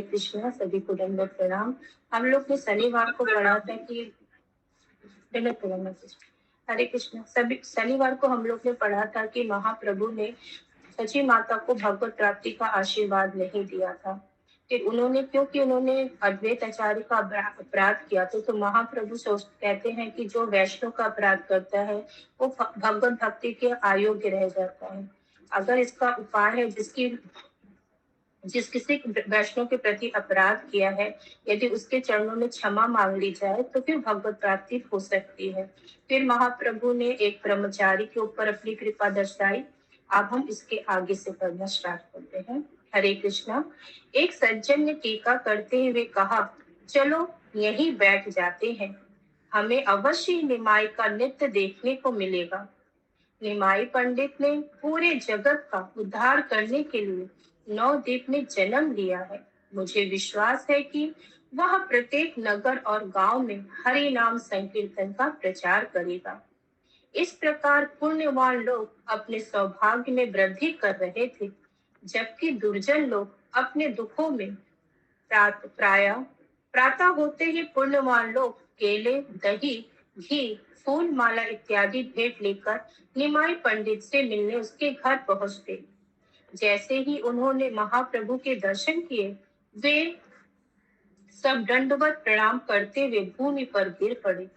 कृष्णा, सभी को दंडवत प्रणाम। हम लोग ने शनिवार को पढ़ा था कि दंडवत प्रणाम कृष्ण। हरे कृष्ण। सभी शनिवार को हम लोग ने पढ़ा था कि महाप्रभु ने सची माता को भगवत प्राप्ति का आशीर्वाद नहीं दिया था। फिर उन्होंने क्योंकि उन्होंने अद्वैत आचार्य का अपराध किया तो महाप्रभु कहते हैं कि जो वैष्णव का अपराध करता है वो भगवत भक्ति के अयोग्य रह जाता है। अगर इसका उपाय है जिस किसी वैष्णव के प्रति अपराध किया है, यदि उसके चरणों में क्षमा मांग ली जाए तो फिर भगवत प्राप्ति हो सकती है। फिर महाप्रभु ने एक ब्रह्मचारी के ऊपर अपनी कृपा दर्शाई। अब हम इसके आगे से पढ़ना स्टार्ट करते हैं। हरे कृष्णा। एक सज्जन ने टीका करते हुए कहा, चलो यहीं बैठ जाते हैं, हमें अवश्य निमाई का नृत्य देखने को मिलेगा। निमाई पंडित ने पूरे जगत का उद्धार करने के लिए नवद्वीप में जन्म लिया है। मुझे विश्वास है कि वह प्रत्येक नगर और गांव में हरि नाम संकीर्तन का प्रचार करेगा। इस प्रकार पुण्यवान लोग अपने सौभाग्य में वृद्धि कर रहे थे, जबकि दुर्जन लोग अपने दुखों में प्राय प्रातः होते ही पुण्यवान लोग केले, दही, घी, फूल माला इत्यादि भेंट लेकर निमाई पंडित से मिलने उसके घर पहुंचते। जैसे ही उन्होंने महाप्रभु के दर्शन किए, वे सब दंडवत प्रणाम करते हुए भूमि पर गिर पड़े।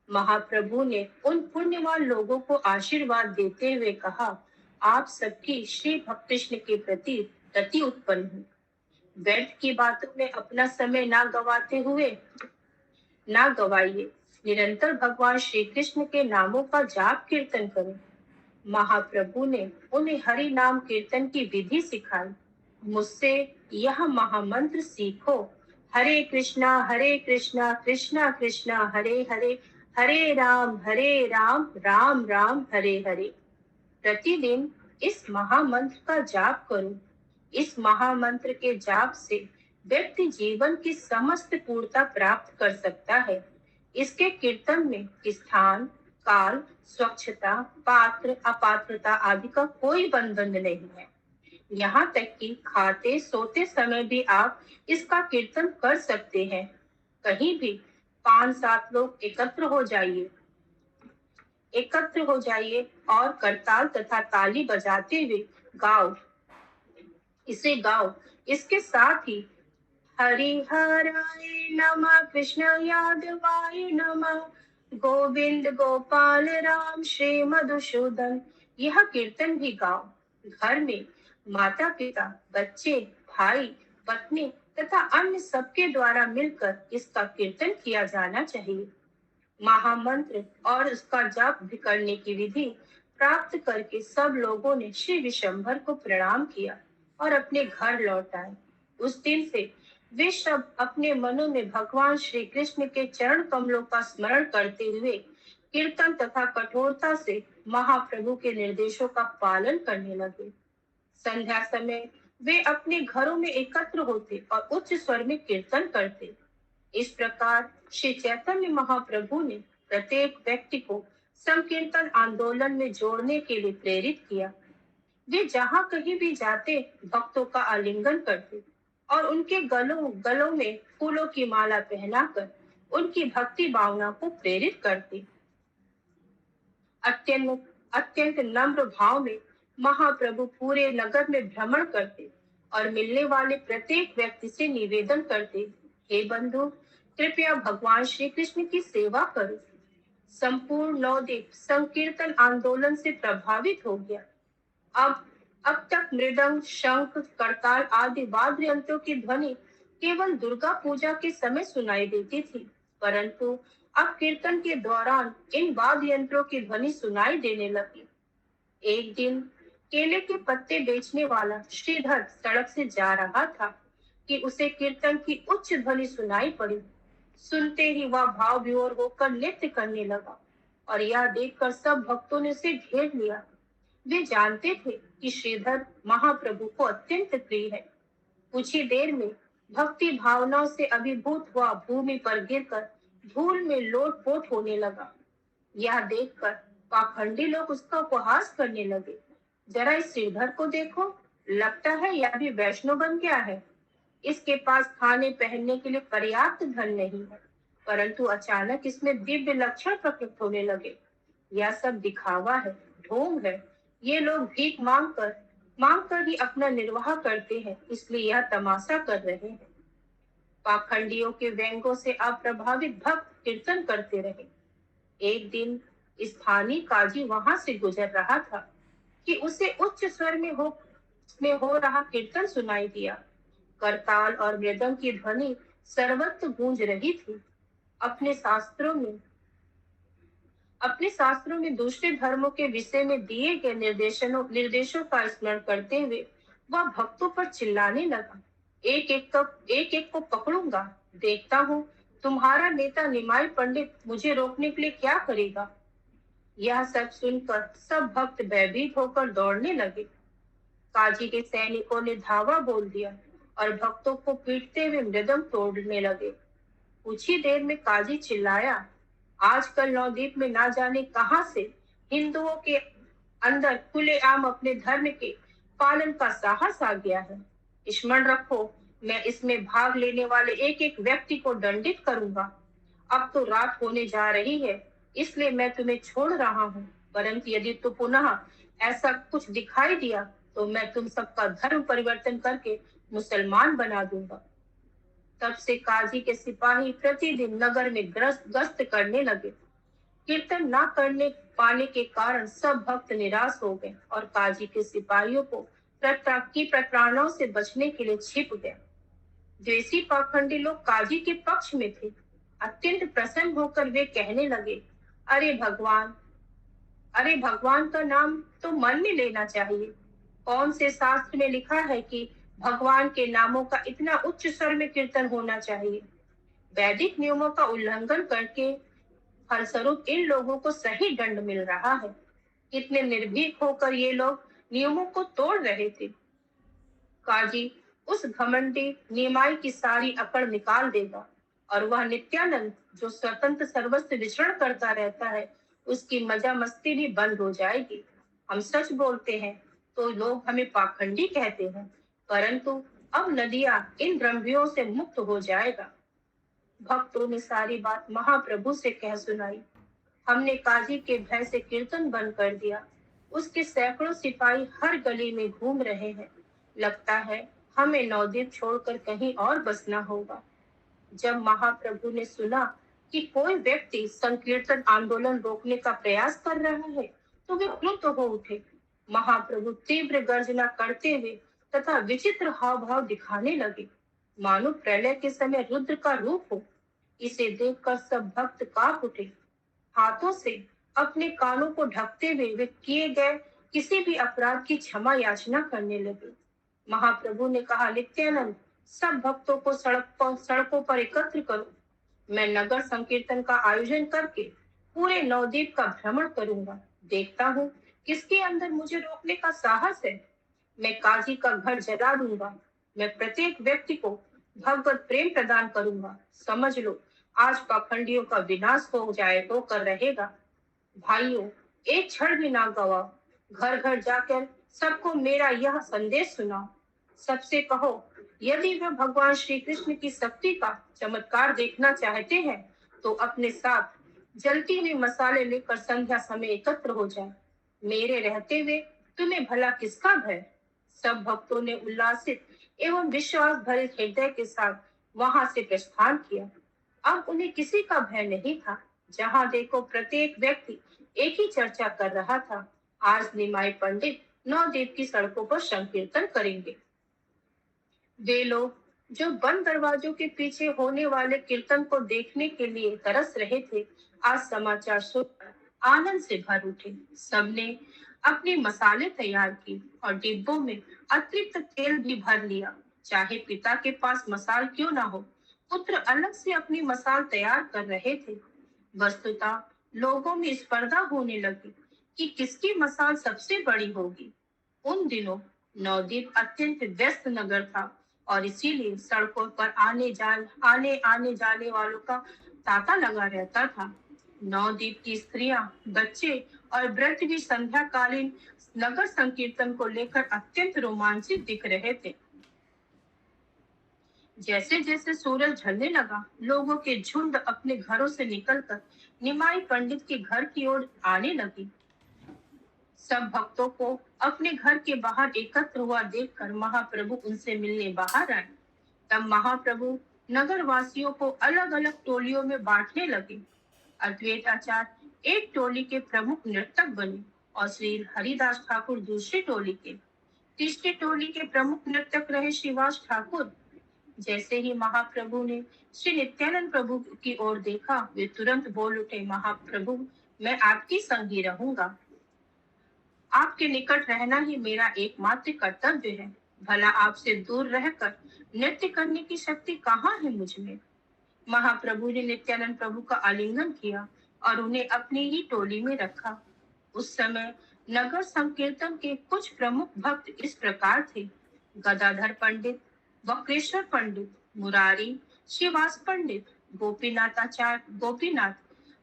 महाप्रभु ने उन पुण्यवान लोगों को आशीर्वाद देते हुए कहा, आप सबकी श्री भक्त कृष्ण के प्रति रति उत्पन्न हुई। व्यर्थ की बातों में अपना समय ना गवाइए। निरंतर भगवान श्री कृष्ण के नामों का जाप कीर्तन करें। महाप्रभु ने उन्हें हरि नाम कीर्तन की विधि सिखाई। मुझसे यह महामंत्र सीखो, हरे कृष्णा कृष्णा कृष्णा हरे हरे, हरे राम राम राम हरे हरे। प्रतिदिन इस महामंत्र का जाप करो। इस महामंत्र के जाप से व्यक्ति जीवन की समस्त पूर्णता प्राप्त कर सकता है। इसके कीर्तन में स्थान, काल, स्वच्छता, पात्र, अपात्रता आदि का कोई बंधन नहीं है। यहाँ तक कि खाते सोते समय भी आप इसका कीर्तन कर सकते हैं। कहीं भी 5-7 लोग एकत्र हो जाइए और करताल तथा ताली बजाते हुए गाओ। इसके साथ ही हरिहराय नमः, कृष्ण यादवाय नमः, गोविंद गोपाल राम श्री मधुसूदन, यह कीर्तन भी गाओ। घर में माता पिता, बच्चे, भाई, पत्नी तथा अन्य सबके द्वारा मिलकर इसका कीर्तन किया जाना चाहिए। महामंत्र और उसका जाप भी करने की विधि प्राप्त करके सब लोगों ने श्री विशंभर को प्रणाम किया और अपने घर लौट आए। उस दिन से वे सब अपने मनों में भगवान श्री कृष्ण के चरण कमलों का स्मरण करते हुए कीर्तन तथा कठोरता से महाप्रभु के निर्देशों का पालन करने लगे। संध्या समय वे अपने घरों में एकत्र होते और उच्च स्वर में कीर्तन करते। इस प्रकार श्री चैतन्य महाप्रभु ने प्रत्येक व्यक्ति को संकीर्तन आंदोलन में जोड़ने के लिए प्रेरित किया। वे जहाँ कहीं भी जाते भक्तों का आलिंगन करते और उनके गलों में फूलों की माला पहनाकर उनकी भक्ति भावना को प्रेरित करते। अत्यंत नम्र भाव में महाप्रभु पूरे नगर में भ्रमण करते और मिलने वाले प्रत्येक व्यक्ति से निवेदन करते, हे बंधु, कृपया भगवान श्री कृष्ण की सेवा करो। संपूर्ण नवद्वीप संकीर्तन आंदोलन से प्रभावित हो गया। अब तक मृदंग, शंख, करताल आदि वाद्य यंत्रों की ध्वनि केवल दुर्गा पूजा के समय सुनाई देती थी, परंतु अब कीर्तन के दौरान इन वाद्य यंत्रों की ध्वनि सुनाई देने लगी। एक दिन केले के पत्ते बेचने वाला श्रीधर सड़क से जा रहा था कि उसे कीर्तन की उच्च ध्वनि सुनाई पड़ी। सुनते ही वह भाव विभोर होकर नृत्य करने लगा और यह देखकर सब भक्तों ने उसे घेर लिया। वे जानते थे कि श्रीधर महाप्रभु को अत्यंत प्रिय है। कुछ ही देर में भक्ति भावनाओं से अभिभूत हुआ भूमि पर गिरकर धूल में लोटपोट होने लगा। यह देखकर पाखंडी लोग उसका उपहास करने लगे। जरा इस श्रीधर को देखो, लगता है यह भी वैष्णव बन गया है। इसके पास खाने पहनने के लिए पर्याप्त धन नहीं है, परंतु अचानक इसमें दिव्य लक्षण प्रकट होने लगे। यह सब दिखावा है, ढोंग है। ये लोग भीख मांग कर ही अपना निर्वाह करते हैं, इसलिए यह तमाशा कर रहे हैं। पाखंडियों के व्यंगों से अप्रभावित भक्त कीर्तन करते रहे। एक दिन स्थानीय काजी वहां से गुजर रहा था कि उसे उच्च स्वर में हो रहा कीर्तन सुनाई दिया। करताल और मृदंग की ध्वनि सर्वत्र गूंज रही थी। अपने शास्त्रों में अपने शास्त्रों में दूसरे धर्मों के विषय में दिए गए निर्देशों का स्मरण करते हुए वह भक्तों पर चिल्लाने लगा, एक एक को पकड़ूंगा, देखता हूँ तुम्हारा नेता निमाई पंडित मुझे रोकने के लिए क्या करेगा। यह सब सुनकर सब भक्त भयभीत होकर दौड़ने लगे। काजी के सैनिकों ने धावा बोल दिया और भक्तों को पीटते हुए मृदंग तोड़ने लगे। कुछ ही देर में काजी चिल्लाया, आजकल नवद्वीप में ना जाने कहां से हिंदुओं के अंदर खुलेआम अपने धर्म के पालन का साहस आ गया है। स्मरण रखो, मैं इसमें भाग लेने वाले एक एक व्यक्ति को दंडित करूंगा। अब तो रात होने जा रही है, इसलिए मैं तुम्हें छोड़ रहा हूँ, परंतु यदि तो पुनः ऐसा कुछ दिखाई दिया तो मैं तुम सबका धर्म परिवर्तन करके मुसलमान बना दूंगा। तब से काजी के सिपाही प्रतिदिन नगर में गश्त करने लगे। कीर्तन न करने पाने के कारण सब भक्त निराश हो गए और काजी के सिपाहियों को प्रताड़नाओं से बचने के लिए छिप गए। द्वेषी पाखंडी लोग काजी के पक्ष में थे। अत्यंत प्रसन्न होकर वे कहने लगे, अरे भगवान अरे भगवान का नाम तो मन में लेना चाहिए। कौन से शास्त्र में लिखा है कि भगवान के नामों का इतना उच्च स्वर में कीर्तन होना चाहिए। वैदिक नियमों का उल्लंघन करके फलस्वरूप इन लोगों को सही दंड मिल रहा है। कितने निर्भीक होकर ये लोग नियमों को तोड़ रहे थे। काजी उस घमंडी निमाई की सारी अकड़ निकाल देगा और वह नित्यानंद जो स्वतंत्र सर्वस्व विचरण करता रहता है, उसकी मजा मस्ती भी बंद हो जाएगी। हम सच बोलते हैं तो लोग हमें पाखंडी कहते हैं, परंतु अब नदियां इन द्रव्यों से मुक्त हो जाएगा। भक्तों ने सारी बात महाप्रभु से कह सुनाई। हमने काजी के भय से कीर्तन बंद कर दिया। उसके सैकड़ों सिपाही हर गली में घूम रहे हैं। लगता है हमें नवद्वीप छोड़कर कहीं और बसना होगा। जब महाप्रभु ने सुना कि कोई व्यक्ति संकीर्तन आंदोलन रोकने का प्रयास कर रहा है, तो वे क्रुद्ध हो उठे। महाप्रभु तीव्र गर्जना करते हुए तथा विचित्र हाव भाव दिखाने लगे, मानो प्रलय के समय रुद्र का रूप हो। इसे देखकर सब भक्त कांप उठे। हाथों से अपने कानों को ढकते हुए वे किए गए किसी भी अपराध की क्षमा याचना करने लगे। महाप्रभु ने कहा, नित्यानंद, सब भक्तों को सड़कों पर एकत्र करो। मैं नगर संकीर्तन का आयोजन करके पूरे नवद्वीप का भ्रमण करूंगा। देखता हूँ किसके अंदर मुझे रोकने का साहस है। मैं काजी का घर जला दूंगा। मैं प्रत्येक व्यक्ति को भगवत प्रेम प्रदान करूंगा। समझ लो, आज पाखंडियों का विनाश हो जाए तो कर रहेगा। भाइयों, एक क्षण भी ना गवाओ। घर घर जाकर सबको मेरा यह संदेश सुनाओ। सबसे कहो, यदि वे भगवान श्री कृष्ण की शक्ति का चमत्कार देखना चाहते हैं तो अपने साथ जलती हुई मसाले लेकर संध्या समय एकत्र हो जाए। मेरे रहते हुए तुम्हें भला किसका भय। सब भक्तों ने उल्लासित एवं विश्वास भरे हृदय के साथ वहां से प्रस्थान किया। अब उन्हें किसी का भय नहीं था। जहां देखो प्रत्येक व्यक्ति एक ही चर्चा कर रहा था, आज निमाई पंडित नवद्वीप की सड़कों पर संकीर्तन करेंगे। वे लोग जो बंद दरवाजों के पीछे होने वाले कीर्तन को देखने के लिए तरस रहे थे, आज समाचार सुनकर आनंद से भर उठे। सबने अपने मसाले तैयार किए और डिब्बों में अतिरिक्त तेल भी भर लिया। चाहे पिता के पास मसाल क्यों ना हो, पुत्र अलग से अपनी मसाल तैयार कर रहे थे। वस्तुतः लोगों में स्पर्धा होने लगी कि किसकी मसाल सबसे बड़ी होगी। उन दिनों नवद्वीप अत्यंत व्यस्त नगर था और इसीलिए सड़कों पर आने जाने वालों का तांता लगा रहता था। नवद्वीप की स्त्रियां, बच्चे और वृद्ध भी संध्या कालीन नगर संकीर्तन को लेकर अत्यंत रोमांचित दिख रहे थे। जैसे जैसे सूरज ढलने लगा, लोगों के झुंड अपने घरों से निकलकर निमाई पंडित के घर की ओर आने लगे। सब भक्तों को अपने घर के बाहर एकत्र हुआ देखकर महाप्रभु उनसे मिलने बाहर आए। तब महाप्रभु नगर वासियों को अलग अलग टोलियों में बांटने लगे। अद्वैत आचार्य एक टोली के प्रमुख नर्तक बने और श्री हरिदास ठाकुर दूसरी टोली के। तीसरी टोली के प्रमुख नर्तक रहे श्रीवास ठाकुर। जैसे ही महाप्रभु ने श्री नित्यानंद प्रभु की ओर देखा, वे तुरंत बोल उठे, महाप्रभु, मैं आपकी संगी रहूंगा। आपके निकट रहना ही मेरा एकमात्र कर्तव्य है। भला आपसे दूर रहकर नृत्य करने की शक्ति कहाँ है मुझ में। महाप्रभु ने नित्यानंद प्रभु का आलिंगन किया और उन्हें अपनी ही टोली में रखा। उस समय नगर संकीर्तन के कुछ प्रमुख भक्त इस प्रकार थे: गदाधर पंडित, वक्रेश्वर पंडित, मुरारी, श्रीवास पंडित, गोपीनाथाचार्य गोपीनाथ,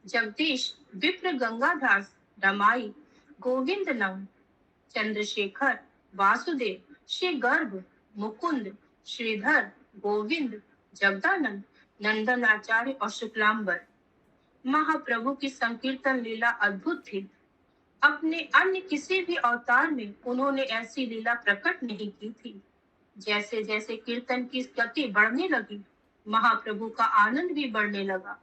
जगदीश, विप्र गंगादास, रमाई, गोविंद नंद, चंद्रशेखर, वासुदेव, श्री गर्भ, मुकुंद, श्रीधर, गोविंद, जगदानंद, नंदन आचार्य और शुक्लांबर। महाप्रभु की संकीर्तन लीला अद्भुत थी। अपने अन्य किसी भी अवतार में उन्होंने ऐसी लीला प्रकट नहीं की थी। जैसे जैसे कीर्तन की गति बढ़ने लगी, महाप्रभु का आनंद भी बढ़ने लगा।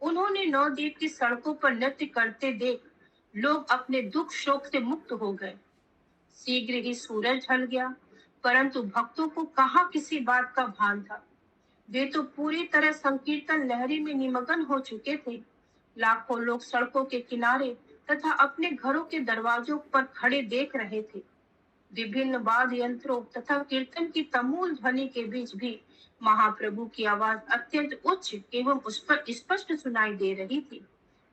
उन्होंने नवद्वीप की सड़कों पर नृत्य करते देख लोग अपने दुख शोक से मुक्त हो गए। शीघ्र ही सूरज ढल गया, परंतु भक्तों को कहाँ किसी बात का भान था। वे तो पूरी तरह संकीर्तन लहरी में निमग्न हो चुके थे। लाखों लोग सड़कों के किनारे तथा अपने घरों के दरवाजों पर खड़े देख रहे थे। विभिन्न वाद्य यंत्रों तथा कीर्तन की तमूल ध्वनि के बीच भी महाप्रभु की आवाज अत्यंत उच्च एवं उस पर स्पष्ट सुनाई दे रही थी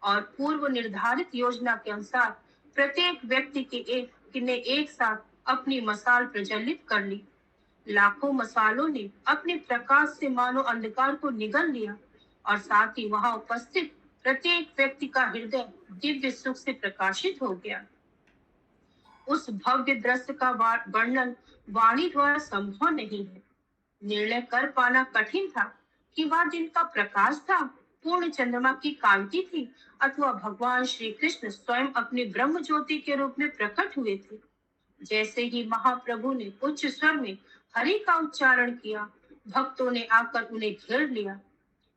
और पूर्व निर्धारित योजना के अनुसार प्रत्येक व्यक्ति ने एक साथ अपनी मशाल प्रज्वलित कर ली। लाखों मशालों ने अपने प्रकाश से मानो अंधकार को निगल लिया और साथ ही वहां उपस्थित प्रत्येक व्यक्ति का हृदय दिव्य सुख से प्रकाशित हो गया। उस भव्य दृश्य का वर्णन वाणी द्वारा संभव नहीं है। निर्णय कर पाना कठिन था कि वह दिन का प्रकाश था, पूर्ण चंद्रमा की कांति थी, अथवा भगवान श्री कृष्ण स्वयं अपने ब्रह्म ज्योति के रूप में प्रकट हुए थे। जैसे ही महाप्रभु ने उच्च स्वर में हरि का उच्चारण किया, भक्तों ने आकर उन्हें घेर लिया।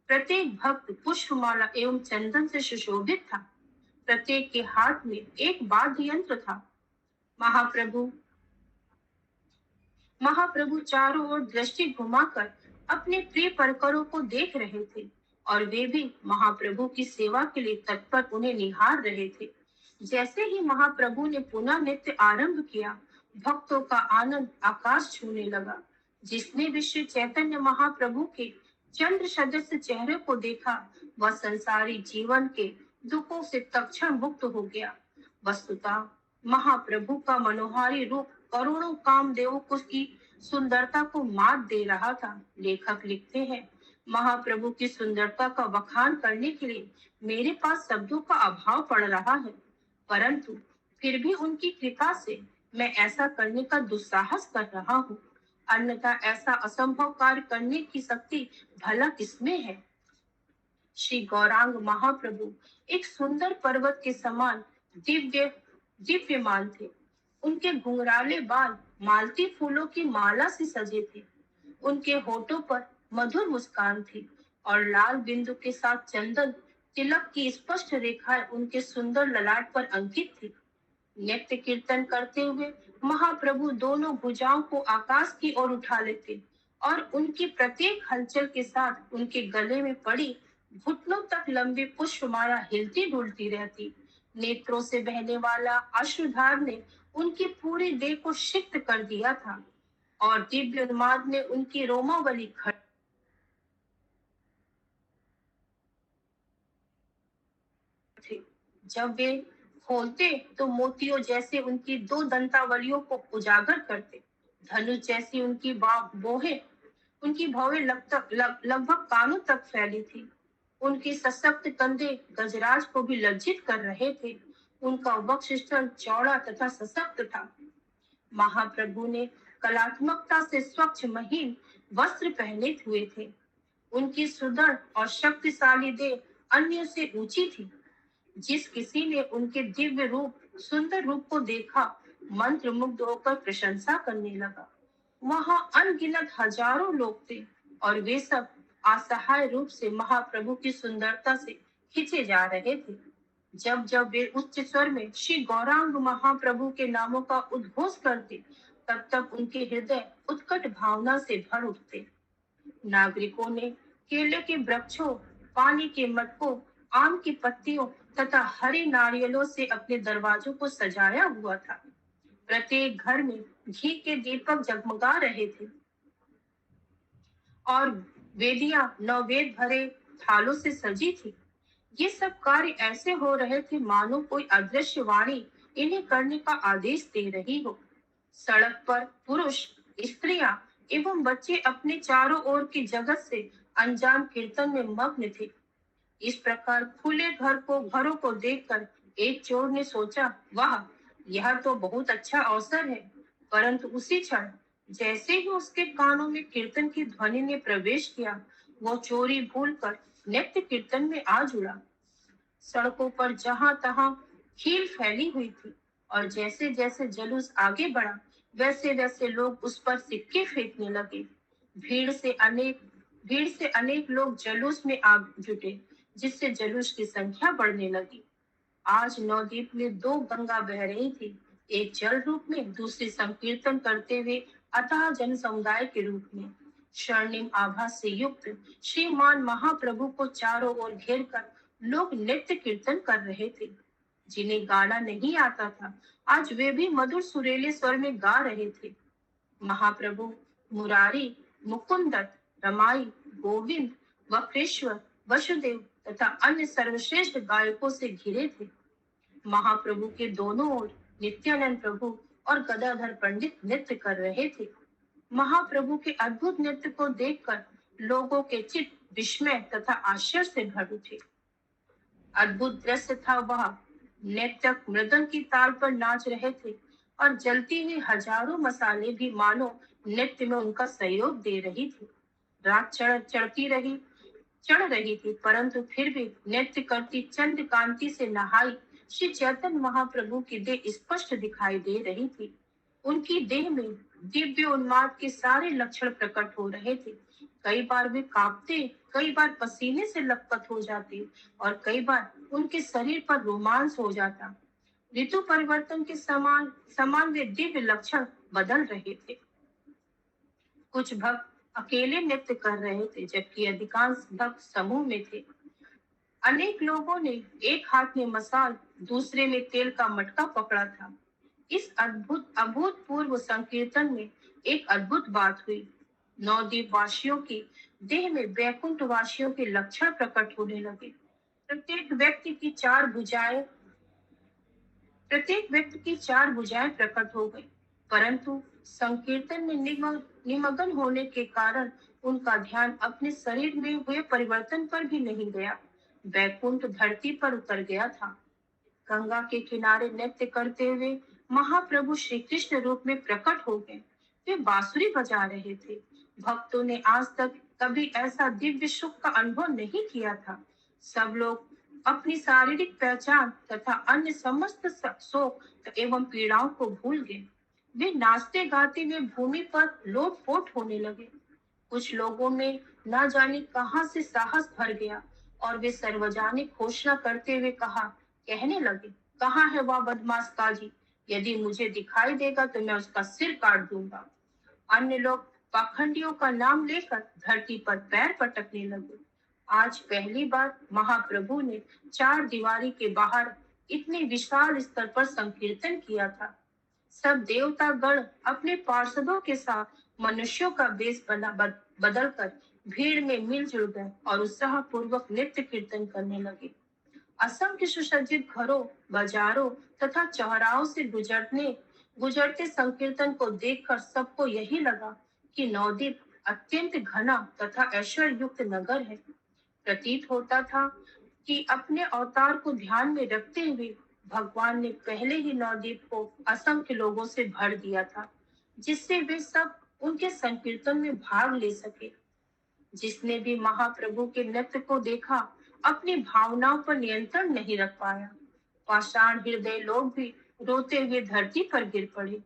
प्रत्येक भक्त पुष्पमाला एवं चंदन से सुशोभित था। प्रत्येक के हाथ में एक वाद्य यंत्र था। महाप्रभु चारों ओर दृष्टि घुमाकर अपने प्रिय परकरों को देख रहे थे और वे भी महाप्रभु की सेवा के लिए तत्पर उन्हें निहार रहे थे। जैसे ही महाप्रभु ने पुनः नृत्य आरंभ किया, भक्तों का आनंद आकाश छूने लगा। जिसने भी श्री चैतन्य महाप्रभु के चंद्र सदृश चेहरे को देखा, वह संसारी जीवन के दुखों से तत्क्षण मुक्त हो गया। वस्तुतः महाप्रभु का मनोहारी रूप करोड़ों कामदेवों को की सुंदरता को मात दे रहा था। लेखक लिखते हैं, महाप्रभु की सुंदरता का बखान करने के लिए मेरे पास शब्दों का अभाव पड़ रहा है, परंतु फिर भी उनकी कृपा से मैं ऐसा करने का दुस्साहस कर रहा हूँ। अन्यथा ऐसा असंभव कार्य करने की शक्ति भला किसमें है। श्री गौरांग महाप्रभु एक सुंदर पर्वत के समान दिव्यमान थे। उनके घुंघराले बाल मालती फूलों की माला से सजे थे। उनके होठों पर मधुर मुस्कान थी और लाल बिंदु के साथ चंदन तिलक की स्पष्ट रेखाएं उनके सुंदर ललाट पर अंकित थी। नृत्य कीर्तन करते हुए महाप्रभु दोनों भुजाओं को आकाश की ओर उठा लेते और उनकी प्रत्येक हलचल के साथ उनके गले में पड़ी घुटनों तक लंबी पुष्पमाला हिलती डुलती रहती। नेत्रों से बहने वाला अश्रुधार ने उनकी पूरी देह को सिक्त कर दिया था और दिव्य उन्माद ने उनकी रोमावली खड़ी थी। जब वे खोलते तो मोतियों जैसे उनकी दो दंतावलियों को उजागर करते। धनुष जैसी उनकी बोहें उनकी भौहें लगभग कानों तक फैली थी। उनके सशक्त कंधे गजराज को भी लज्जित कर रहे थे। उनका वक्षस्थल चौड़ा तथा सशक्त था। महाप्रभु ने कलात्मकता से स्वच्छ महीन वस्त्र पहने हुए थे। उनकी सुदृढ़ और शक्तिशाली देह अन्य से ऊंची थी। जिस किसी ने उनके दिव्य रूप, सुंदर रूप को देखा, मंत्रमुग्ध होकर प्रशंसा करने लगा। वहां अनगिनत हजारों लोग थे और वे सब असहाय रूप से महाप्रभु की सुंदरता से खींचे जा रहे थे। जब जब वे उच्च स्वर में श्री गौरांग महाप्रभु के नामों का उद्घोष करते, तब तब उनके हृदय उत्कट भावना से भर उठते। नागरिकों ने केले के वृक्षों, पानी के मटकों, आम की पत्तियों तथा हरे नारियलों से अपने दरवाजों को सजाया हुआ था। प्रत्येक घर में घी के दीपक जगमगा रहे थे और वेदियां नववेद भरे थालों से सजी थी। ये सब कार्य ऐसे हो रहे थे मानो कोई अदृश्य वाणी इन्हें करने का आदेश दे रही हो। सड़क पर पुरुष, स्त्रियां एवं बच्चे अपने चारों ओर की जगत से अनजान कीर्तन में मग्न थे। इस प्रकार खुले घरों को देखकर एक चोर ने सोचा, वाह, यह तो बहुत अच्छा अवसर है। परंतु उसी क्षण जैसे ही उसके कानों में कीर्तन की ध्वनि ने प्रवेश किया, वो चोरी भूलकर नित्य कीर्तन में आ जुड़ा। सड़कों पर जहां तहां खील फैली हुई थी और जैसे जैसे जुलूस आगे बढ़ा, वैसे वैसे लोग उस पर सिक्के फेंकने लगे। भीड़ से अनेक भीड़ से अनेक लोग जुलूस में आ जुटे, जिससे जुलूस की संख्या बढ़ने लगी। आज नवद्वीप में दो गंगा बह रही थी, एक जल रूप में, दूसरी संकीर्तन करते हुए अथाह जन समुदाय के रूप में। स्वर्णिम आभा से युक्त श्रीमान महाप्रभु को चारों ओर घेर कर लोग नृत्य कीर्तन कर रहे थे। जिन्हें गाना नहीं आता था, आज वे भी मधुर सुरीले स्वर में गा रहे थे। महाप्रभु मुरारी, मुकुंदत, रमाई, गोविंद, वक्रेश्वर, वसुदेव तथा अन्य सर्वश्रेष्ठ गायकों से घिरे थे। महाप्रभु के दोनों ओर नित्यानंद प्रभु और गदाधर पंडित नृत्य कर रहे थे। महाप्रभु के अद्भुत नृत्य को देखकर लोगों के चित्त विस्मय तथा आश्चर्य से भर उठे। अद्भुत दृश्य था वह। नर्तक मृदंग की ताल पर नाच रहे थे और जलती हुई हजारों मसाले भी मानो नृत्य में उनका सहयोग दे रही थी। रात चढ़ रही थी, परंतु फिर भी नृत्य करती चंद्र कांति से नहाई श्री चैतन्य महाप्रभु की देह स्पष्ट दिखाई दे रही थी। उनकी देह में दिव्य उन्माद के सारे लक्षण प्रकट हो रहे थे। कई बार वे कांपते, कई बार पसीने से लथपथ हो जाते और कई बार उनके शरीर पर रोमांस हो जाता। ऋतु परिवर्तन के समान समान वे दिव्य लक्षण बदल रहे थे। कुछ भक्त अकेले नृत्य कर रहे थे, जबकि अधिकांश भक्त समूह में थे। अनेक लोगों ने एक हाथ में मसाल, दूसरे में तेल का मटका पकड़ा था। इस अभूतपूर्व संकीर्तन में एक अद्भुत बात हुई। नवद्वीप वासियों की देह में वैकुंठ वासियों के लक्षण प्रकट होने लगे। प्रत्येक व्यक्ति की चार भुजाएं प्रकट हो गई, परंतु संकीर्तन में निमग्न होने के कारण उनका ध्यान अपने शरीर में हुए परिवर्तन पर भी नहीं गया। वैकुंठ धरती पर उतर गया था। गंगा के किनारे नृत्य करते हुए महाप्रभु श्री कृष्ण रूप में प्रकट हो गए। वे बांसुरी बजा रहे थे। भक्तों ने आज तक कभी ऐसा दिव्य सुख का अनुभव नहीं किया था। सब लोग अपनी शारीरिक पहचान तथा अन्य समस्त शोक एवं पीड़ाओं को भूल गए। वे नाचते गाते हुए भूमि पर लोटपोट होने लगे। कुछ लोगों में न जाने कहां से साहस भर गया और वे सार्वजनिक घोषणा करते हुए कहने लगे, कहाँ है वह बदमाश काजी? यदि मुझे दिखाई देगा तो मैं उसका सिर काट दूंगा। अन्य लोग पाखंडियों का नाम लेकर धरती पर पैर पटकने लगे। आज पहली बार महाप्रभु ने चार दीवारी के बाहर इतने विशाल स्तर पर संकीर्तन किया था। सब देवता गण अपने पार्षदों के साथ मनुष्यों का वेश बदलकर भीड़ में मिलजुल गए और उत्साह पूर्वक नृत्य कीर्तन करने लगे। असंख्य सुसज्जित घरों, बाजारों तथा चौराहों से गुजरते संकीर्तन को देखकर सबको यही लगा कि नवद्वीप अत्यंत घना तथा ऐश्वर्य युक्त नगर है। प्रतीत होता था कि अपने अवतार को ध्यान में रखते हुए भगवान ने पहले ही नवद्वीप को असंख्य लोगों से भर दिया था। जिससे वे सब उनके संकीर्तन में भाग ले सके। जिसने भी महाप्रभु के नृत्य को देखा, अपनी भावनाओं पर नियंत्रण नहीं रख पाया। पाषाण हृदय लोग भी रोते हुए धरती पर गिर पड़े।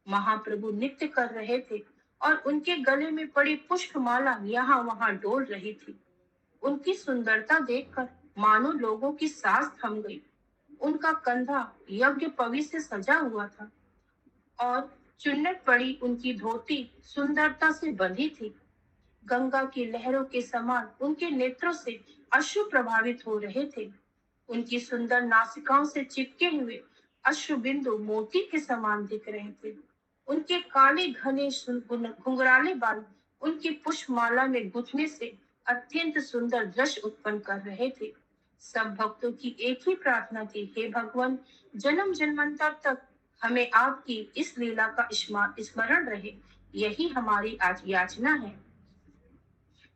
महाप्रभु नृत्य कर रहे थे और उनके गले में पड़ी पुष्पमाला यहाँ वहां डोल रही थी। उनकी सुंदरता देखकर मानो लोगों की सांस थम गई। उनका कंधा यज्ञ पवि से सजा हुआ था और चुन्नट पड़ी उनकी धोती सुंदरता से बंधी थी। गंगा की लहरों के समान उनके नेत्रों से अश्रु प्रभावित हो रहे थे। उनकी सुंदर नासिकाओं से चिपके हुए अश्रु बिंदु मोती के समान दिख रहे थे। उनके काले घने घुंघराले बाल उनकी पुष्पमाला में गुथने से अत्यंत सुंदर दृश्य उत्पन्न कर रहे थे। सब भक्तों की एक ही प्रार्थना थी, हे भगवान, जन्म जन्मांतर तक हमें आपकी इस लीला का स्मरण रहे। यही हमारी आज याचना है।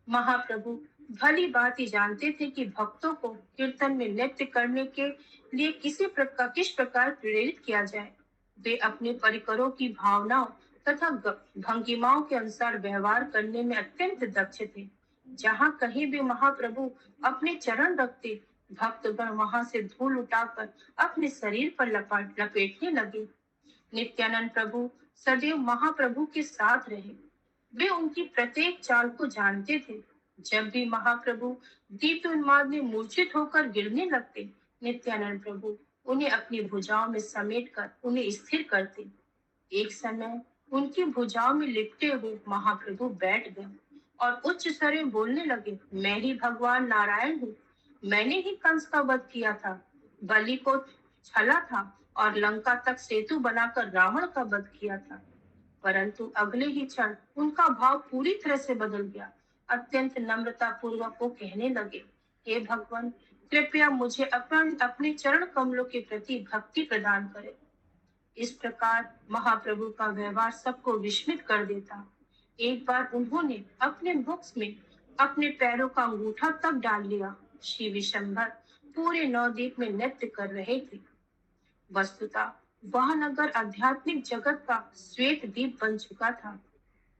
महाप्रभु भली बात ही जानते थे कि भक्तों को कीर्तन में नृत्य करने के लिए किस प्रकार प्रेरित किया जाए। वे अपने परिकरों की भावनाओं तथा भंगिमाओं के अनुसार व्यवहार करने में अत्यंत दक्ष थे। जहाँ कहीं भी महाप्रभु अपने चरण रखते, भक्तगण वहां से धूल उठाकर अपने शरीर पर लपेटने लगे। नित्यानंद प्रभु सदैव महाप्रभु के साथ रहे। वे उनकी प्रत्येक चाल को जानते थे। जब भी महाप्रभु दीप्त उन्माद में मूर्छित होकर गिरने लगते, नित्यानंद प्रभु उन्हें अपनी भुजाओं में समेटकर उन्हें स्थिर करते। एक समय उनकी भुजाओं में लिपटे हुए महाप्रभु बैठ गए और उच्च स्वर में बोलने लगे, मैं ही भगवान नारायण हूँ। मैंने ही कंस का वध किया था, बलि को छला था और लंका तक सेतु बनाकर रावण का वध किया था। परंतु अगले ही क्षण उनका भाव पूरी तरह से बदल गया। अत्यंत नम्रता पूर्वक वो कहने लगे, हे भगवान, कृपया मुझे अपने चरण कमलों के प्रति भक्ति प्रदान करें। इस प्रकार महाप्रभु का व्यवहार सबको विस्मित कर देता। एक बार उन्होंने अपने मुख में अपने पैरों का अंगूठा तक डाल लिया। श्री विशंभर पूरे नवद्वीप में नृत्य कर रहे थे। वस्तुतः वह नगर आध्यात्मिक जगत का श्वेत दीप बन चुका था।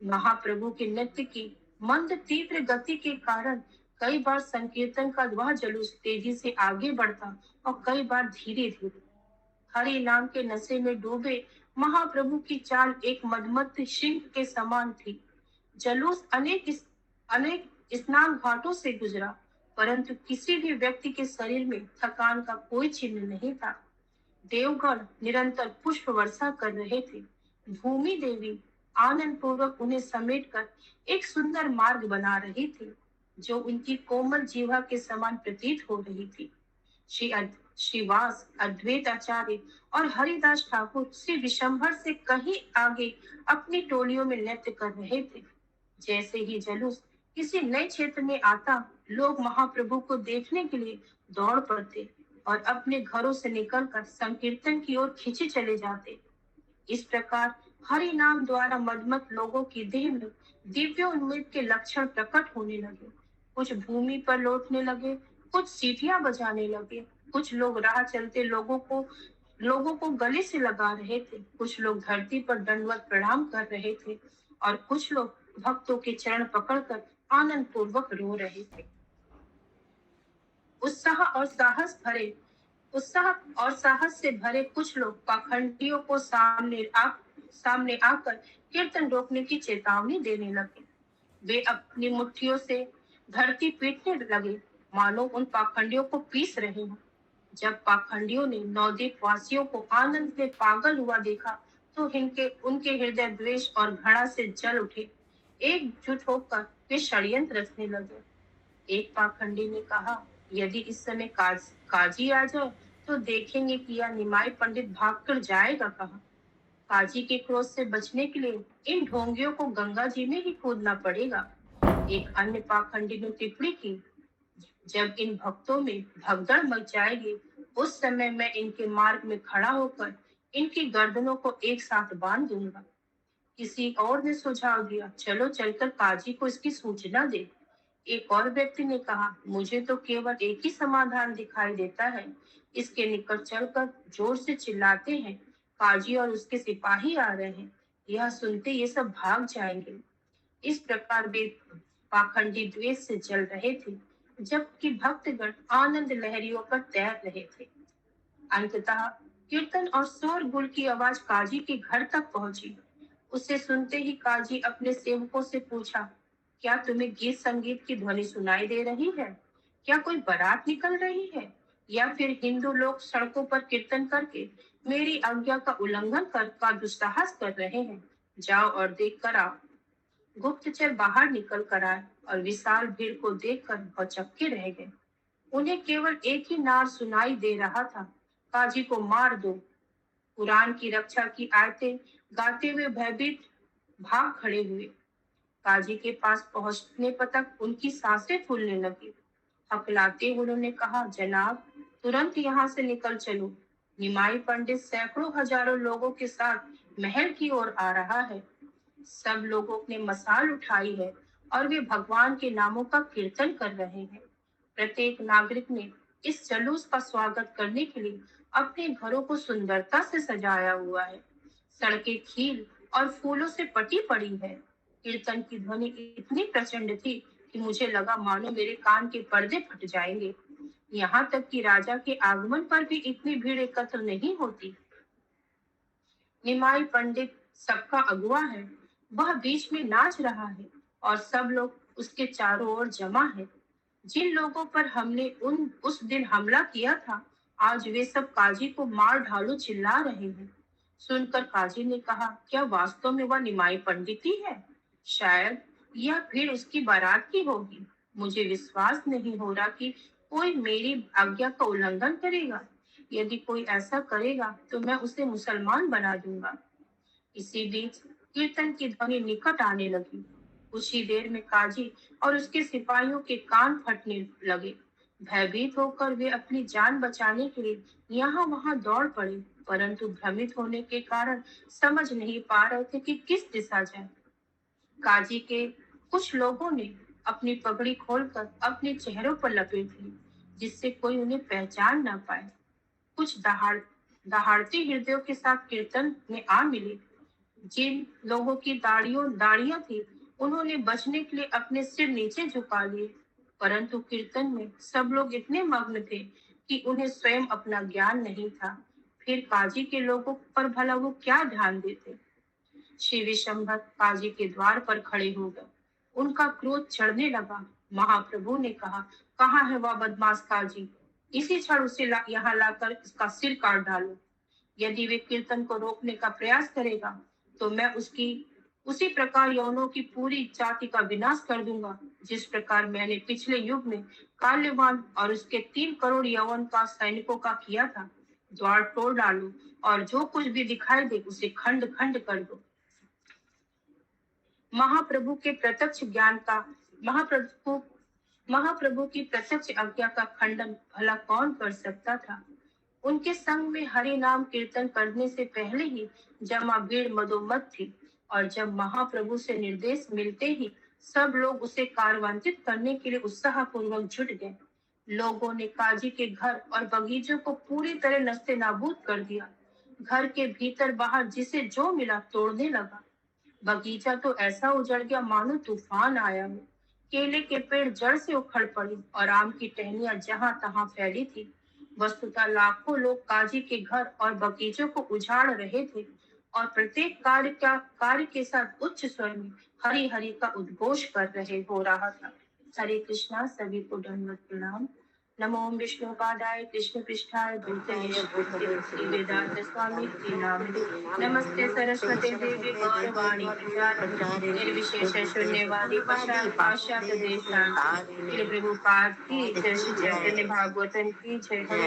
महाप्रभु के नृत्य की मंद तीव्र गति के कारण कई बार संकीर्तन का वह जुलूस तेजी से आगे बढ़ता और कई बार धीरे धीरे। हरि नाम के नशे में डूबे महाप्रभु की चाल एक मदमत्त सिंह के समान थी। जुलूस अनेक स्नान घाटों से गुजरा, परंतु किसी भी व्यक्ति के शरीर में थकान का कोई चिन्ह नहीं था। देवगण निरंतर पुष्प वर्षा कर रहे थे। भूमि देवी आनंद पूर्वक उन्हें समेटकर एक सुंदर मार्ग बना रही थी, जो उनकी कोमल जीवा के समान प्रतीत हो रही थी। श्रीवास अद्वैत आचार्य और हरिदास ठाकुर श्री विशंभर से कहीं आगे अपनी टोलियों में नृत्य कर रहे थे। जैसे ही जुलूस किसी नए क्षेत्र में आता, लोग महाप्रभु को देखने के लिए दौड़ पड़ते और अपने घरों से निकलकर संकीर्तन की ओर खींचे चले जाते। इस प्रकार हरि नाम द्वारा मदमत लोगों की देह में दिव्य उन्मेद के लक्षण प्रकट होने लगे। कुछ भूमि पर लौटने लगे, कुछ सीटियां बजाने लगे, कुछ लोग राह चलते लोगों को गले से लगा रहे थे, कुछ लोग धरती पर दंडवत प्रणाम कर रहे थे और कुछ लोग भक्तों के चरण पकड़कर आनंद पूर्वक रो रहे थे। उत्साह और साहस से भरे कुछ लोग पाखंडियों को सामने आकर कीर्तन रोकने की चेतावनी देने लगे। वे अपनी मुट्ठियों से धरती पीटने लगे, मानो उन पाखंडियों को पीस रहे हों। जब पाखंडियों ने नवद्वीप वासियों को आनंद में पागल हुआ देखा, तो उनके हृदय द्वेष और घृणा से जल उठे। एकजुट होकर वे षड्यंत्र रचने लगे। एक पाखंडी ने कहा, यदि इस समय काजी आ जाए तो देखेंगे कि यह निमाई पंडित भागकर जाएगा कहाँ। काजी के क्रोध से बचने के लिए इन ढोंगियों को गंगा जी में ही कूदना पड़ेगा। एक अन्य पाखंडी ने टिप्पणी की, जब इन भक्तों में भगदड़ मच जाएगी, उस समय मैं इनके मार्ग में खड़ा होकर इनकी गर्दनों को एक साथ बांध दूंगा। किसी और ने सुझाव दिया, चलो चलकर काजी को इसकी सूचना दे। एक और व्यक्ति ने कहा, मुझे तो केवल एक ही समाधान दिखाई देता है, इसके निकट चलकर जोर से चिल्लाते हैं, काजी और उसके सिपाही आ रहे हैं। यह सुनते ये सब भाग जाएंगे। इस प्रकार वे पाखंडी द्वेष से जल रहे थे, जबकि भक्तगण आनंद लहरियों पर तैर रहे थे। अंततः कीर्तन और शोरगुल की आवाज काजी के घर तक पहुंची। उसे सुनते ही काजी अपने सेवकों से पूछा, क्या तुम्हें गीत संगीत की ध्वनि सुनाई दे रही है? क्या कोई बारात निकल रही है? या फिर हिंदू लोग सड़कों पर कीर्तन करके मेरी आज्ञा का उल्लंघन कर का दुस्साहस कर रहे हैं? जाओ और देख कर आओ। गुप्तचर बाहर निकल कर आए और विशाल भीड़ को देखकर भौचक्के रह गए। उन्हें केवल एक ही नार सुनाई दे रहा था, काजी को मार दो। कुरान की रक्षा की आयतें गाते हुए भयभीत भाग खड़े हुए। काजी के पास पहुंचने पर तक उनकी सांसें फूलने लगी। हकलाते उन्होंने कहा, जनाब, तुरंत यहाँ से निकल चलो। निमाई पंडित सैकड़ों हजारों लोगों के साथ महल की ओर आ रहा है। सब लोगों ने मसाल उठाई है और वे भगवान के नामों का कीर्तन कर रहे हैं। प्रत्येक नागरिक ने इस जुलूस का स्वागत करने के लिए अपने घरों को सुंदरता से सजाया हुआ है। सड़कें खील और फूलों से पटी पड़ी है। कीर्तन की ध्वनि इतनी प्रचंड थी कि मुझे लगा मानो मेरे कान के पर्दे फट जाएंगे। यहाँ तक कि राजा के आगमन पर भी इतनी भीड़ एकत्र नहीं होती। निमाई पंडित सबका अगुआ है। वह बीच में नाच रहा है और सब लोग उसके चारों ओर जमा है। जिन लोगों पर हमने उस दिन हमला किया था, आज वे सब काजी को मार ढालो चिल्ला रहे हैं। सुनकर काजी ने कहा, क्या वास्तव में वह निमाई पंडित ही है? शायद यह भीड़ उसकी बारात की होगी। मुझे विश्वास नहीं हो रहा कि कोई मेरी आज्ञा का उल्लंघन करेगा। यदि कोई ऐसा करेगा तो मैं उसे मुसलमान बना दूंगा। इसी बीच कीर्तन की ध्वनि निकट आने लगी। कुछ ही देर में काजी और उसके सिपाहियों के कान फटने लगे। भयभीत होकर वे अपनी जान बचाने के लिए यहाँ वहां दौड़ पड़े, परंतु भ्रमित होने के कारण समझ नहीं पा रहे थे कि किस दिशा जाए। काजी के कुछ लोगों ने अपनी पगड़ी खोलकर अपने चेहरों पर लपेट ली, जिससे कोई उन्हें पहचान न पाए। कुछ दहाड़ते हृदयों के साथ कीर्तन में आ मिले। जिन लोगों की दाढ़ियां थी, उन्होंने बचने के लिए अपने सिर नीचे झुका लिए, परंतु कीर्तन में सब लोग इतने मग्न थे कि उन्हें स्वयं अपना ज्ञान नहीं था। फिर काजी के लोगों पर भला वो क्या ध्यान देते। श्री विशंभर काजी के द्वार पर खड़े हो गए। उनका क्रोध चढ़ने लगा। महाप्रभु ने कहा, कहाँ है वह बदमाश काजी? इसी क्षण उसे यहाँ लाकर इसका सिर काट डालो। यदि वे कीर्तन को रोकने का प्रयास करेगा तो मैं उसकी उसी प्रकार यौनों की पूरी जाति का विनाश कर दूंगा, जिस प्रकार मैंने पिछले युग में काल्यवान और उसके 3 करोड़ यौवन का सैनिकों का किया था। द्वार तोड़ डालो और जो कुछ भी दिखाई दे उसे खंड खंड कर दो। महाप्रभु के प्रत्यक्ष ज्ञान का महाप्रभु की प्रत्यक्ष आज्ञा का खंडन भला कौन कर सकता था। उनके संग में हरि नाम कीर्तन करने से पहले ही जमा भीड़ मदोमद थी, और जब महाप्रभु से निर्देश मिलते ही सब लोग उसे कार्यान्वित करने के लिए उत्साह पूर्वक जुट गए। लोगों ने काजी के घर और बगीचों को पूरी तरह नस्ते नाबूद कर दिया। घर के भीतर बाहर जिसे जो मिला तोड़ने लगा। बगीचा तो ऐसा उजड़ गया मानो तूफान आया हो। केले के पेड़ जड़ से उखड़ पड़ी और आम की टहनियां जहां तहां फैली थी। वस्तुतः लाखों लोग काजी के घर और बगीचों को उजाड़ रहे थे और प्रत्येक कार्य के साथ उच्च स्वर में हरि हरि का उद्घोष कर रहे हो रहा था। हरे कृष्णा। सभी को दंडवत प्रणाम। नमो विष्णुपादाय कृष्ण पृष्ठाय भूतले वेदांत स्वामी के नामिने नमस्ते सरस्वती देवी गौरवाणी प्रचारिणे निर्विशेष शून्यवादी पाश्चात्य देशांति। प्रभुपाद की जय। श्री चैतन्य भागवतन की जय। हरे